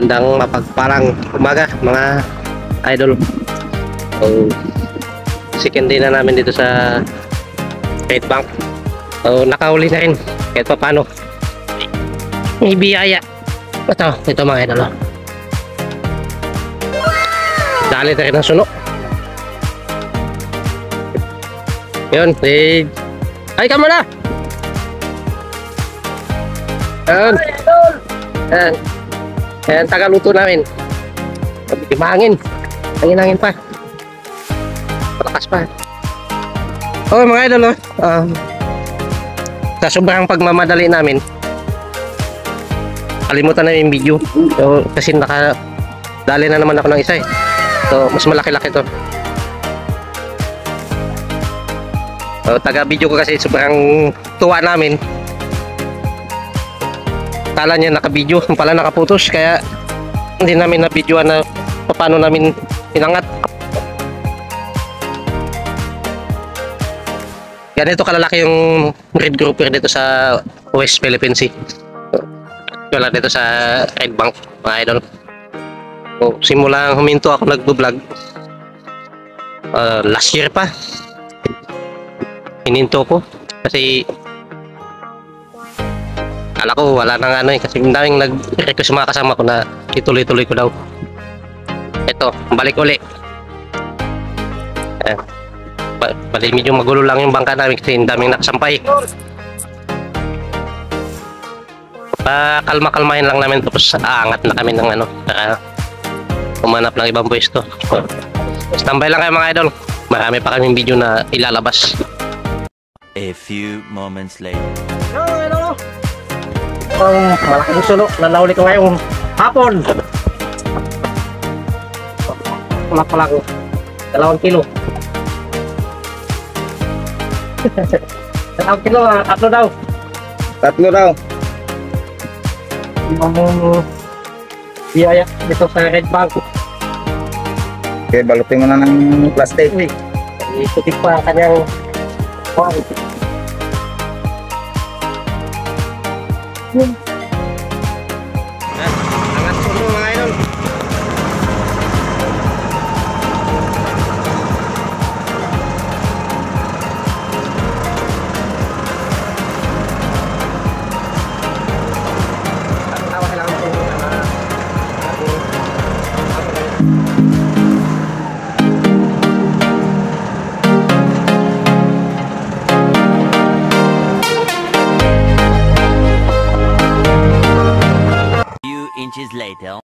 Magandang mapagpalang umaga mga idol. So, second day na namin dito sa Red Bank. So, nakahuli na rin kahit pa paano. May biyaya. Ito mga idol. Dali na rin ang suno. Yun, ay ka muna! Yan. Yan. Yan, tagaluto namin. Mahangin. Hangin pa. Malakas pa. Okay mga idol, sa sobrang pagmamadali namin, kalimutan na yung video. So, kasi nakadali na naman ako ng isa eh. So, mas malaki-laki to. So, taga-video ko kasi sobrang tuwa namin. Kala niya naka-video, pala nakaputos, kaya hindi namin na-videoan na paano namin inangat. Ganito kalalaki yung red grouper dito sa West Philippine Sea. Wala dito sa Red Bank, mga idol. So, simulang huminto ako nagbo-vlog last year pa. Hininto ko kasi kala ko wala nang kasi daming nag-request mga kasama ko na ituloy-tuloy ko daw. Ito, balik uli. Bali medyo magulo lang yung bangka namin kasi daming nakasampay. Kalma-kalmahin lang namin tapos aangat na kami ng umanap ng ibang pwesto. Standby lang kayo mga idol. Marami pa kaming video na ilalabas. A few moments later. Malaking suno na nahuli ko ngayong hapon. Wala pala ko 2 kilo. 2 kilo, 3 daw. 3 daw. Yung biyaya dito sa Red Bank. Okay, balutin mo na ng plastic. Ikutik pa kanyang angat suno mga idol. Inches later.